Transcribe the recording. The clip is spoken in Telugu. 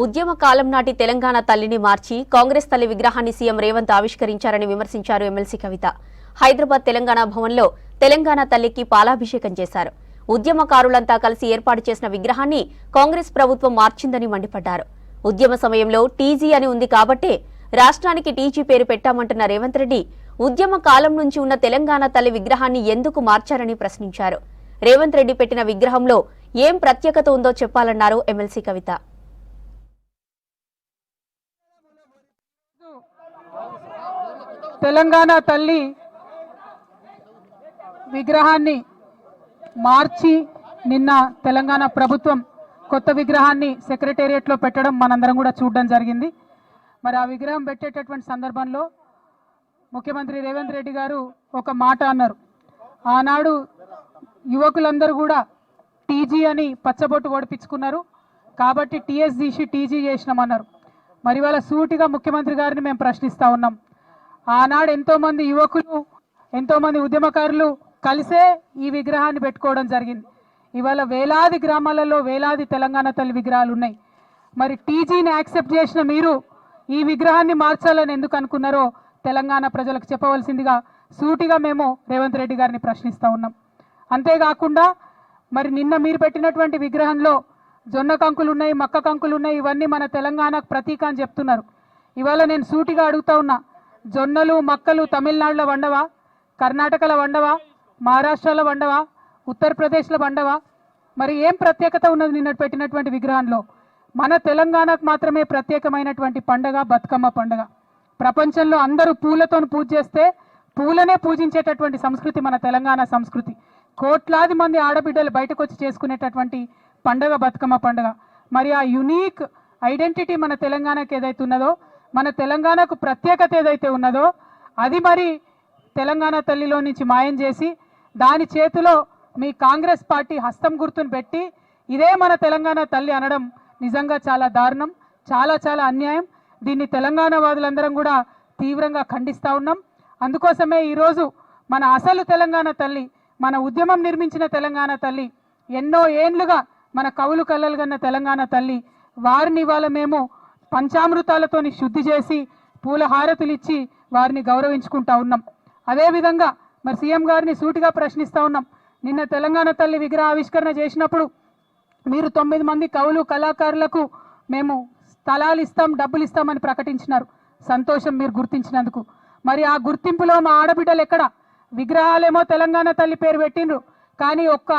ఉద్యమ కాలం నాటి తెలంగాణ తల్లిని మార్చి కాంగ్రెస్ తల్లి విగ్రహాన్ని సీఎం రేవంత్ ఆవిష్కరించారని విమర్శించారు ఎమ్మెల్సీ కవిత. హైదరాబాద్ తెలంగాణ భవన్లో తెలంగాణ తల్లికి పాలాభిషేకం చేశారు. ఉద్యమకారులంతా కలిసి ఏర్పాటు చేసిన విగ్రహాన్ని కాంగ్రెస్ ప్రభుత్వం మార్చిందని మండిపడ్డారు. ఉద్యమ సమయంలో టీజీ అని ఉంది కాబట్టే రాష్ట్రానికి టీజీ పేరు పెట్టామంటున్న రేవంత్ రెడ్డి ఉద్యమ కాలం నుంచి ఉన్న తెలంగాణ తల్లి విగ్రహాన్ని ఎందుకు మార్చారని ప్రశ్నించారు. రేవంత్ రెడ్డి పెట్టిన విగ్రహంలో ఏం ప్రత్యేకత ఉందో చెప్పాలన్నారు ఎమ్మెల్సీ కవిత. తెలంగాణ తల్లి విగ్రహాన్ని మార్చి నిన్న తెలంగాణ ప్రభుత్వం కొత్త విగ్రహాన్ని సెక్రటేరియట్లో పెట్టడం మనందరం కూడా చూడడం జరిగింది. మరి ఆ విగ్రహం పెట్టేటటువంటి సందర్భంలో ముఖ్యమంత్రి రేవంత్ రెడ్డి గారు ఒక మాట అన్నారు. ఆనాడు యువకులందరూ కూడా టీజీ అని పచ్చబొట్టు ఓడిపించుకున్నారు కాబట్టి టీఎస్ తీసి టీజీ చేసినామన్నారు. మరి వాళ్ళ సూటిగా ముఖ్యమంత్రి గారిని మేము ప్రశ్నిస్తూ ఉన్నాం. ఆనాడు ఎంతోమంది యువకులు ఎంతోమంది ఉద్యమకారులు కలిసే ఈ విగ్రహాన్ని పెట్టుకోవడం జరిగింది. ఇవాళ వేలాది గ్రామాలలో వేలాది తెలంగాణ తల్లి విగ్రహాలు ఉన్నాయి. మరి టీజీని యాక్సెప్ట్ చేసిన మీరు ఈ విగ్రహాన్ని మార్చాలని ఎందుకు అనుకున్నారో తెలంగాణ ప్రజలకు చెప్పవలసిందిగా సూటిగా మేము రేవంత్ రెడ్డి గారిని ప్రశ్నిస్తూ ఉన్నాం. అంతేకాకుండా మరి నిన్న మీరు పెట్టినటువంటి విగ్రహంలో జొన్న కంకులు ఉన్నాయి, మక్క కంకులు ఉన్నాయి, ఇవన్నీ మన తెలంగాణకు ప్రతీక అని చెప్తున్నారు. ఇవాళ నేను సూటిగా అడుగుతా ఉన్నా, జొన్నలు మక్కలు తమిళనాడులో వండవా, కర్ణాటకలో వండవా, మహారాష్ట్రలో వండవా, ఉత్తరప్రదేశ్లో వండవా? మరి ఏం ప్రత్యేకత ఉన్నది నిన్న పెట్టినటువంటి విగ్రహంలో? మన తెలంగాణకు మాత్రమే ప్రత్యేకమైనటువంటి పండగ బతుకమ్మ పండగ. ప్రపంచంలో అందరూ పూలతో పూజ చేస్తే పూలనే పూజించేటటువంటి సంస్కృతి మన తెలంగాణ సంస్కృతి. కోట్లాది మంది ఆడబిడ్డలు బయటకు వచ్చి చేసుకునేటటువంటి పండగ బతుకమ్మ పండగ. మరి ఆ యునీక్ ఐడెంటిటీ మన తెలంగాణకు ఏదైతే ఉన్నదో, మన తెలంగాణకు ప్రత్యేకత ఏదైతే ఉన్నదో అది మరి తెలంగాణ తల్లిలో నుంచి మాయం చేసి దాని చేతిలో మీ కాంగ్రెస్ పార్టీ హస్తం గుర్తును పెట్టి ఇదే మన తెలంగాణ తల్లి అనడం నిజంగా చాలా దారుణం, చాలా చాలా అన్యాయం. దీన్ని తెలంగాణ వాదులందరం కూడా తీవ్రంగా ఖండిస్తూ ఉన్నాం. అందుకోసమే ఈరోజు మన అసలు తెలంగాణ తల్లి, మన ఉద్యమం నిర్మించిన తెలంగాణ తల్లి, ఎన్నో ఏండ్లుగా మన కవులు కళ్ళలు కన్న తెలంగాణ తల్లి, వారిని ఇవాళ మేము పంచామృతాలతోని శుద్ధి చేసి పూల హారతులు ఇచ్చి వారిని గౌరవించుకుంటా ఉన్నాం. అదేవిధంగా మరి సీఎం గారిని సూటిగా ప్రశ్నిస్తూ ఉన్నాం. నిన్న తెలంగాణ తల్లి విగ్రహ ఆవిష్కరణ చేసినప్పుడు మీరు 9 మంది కవులు కళాకారులకు మేము స్థలాలు ఇస్తాం, డబ్బులు ఇస్తామని ప్రకటించినారు. సంతోషం మీరు గుర్తించినందుకు. మరి ఆ గుర్తింపులో మా ఆడబిడ్డలు ఎక్కడ? విగ్రహాలేమో తెలంగాణ తల్లి పేరు పెట్టిండ్రు, కానీ ఒక్క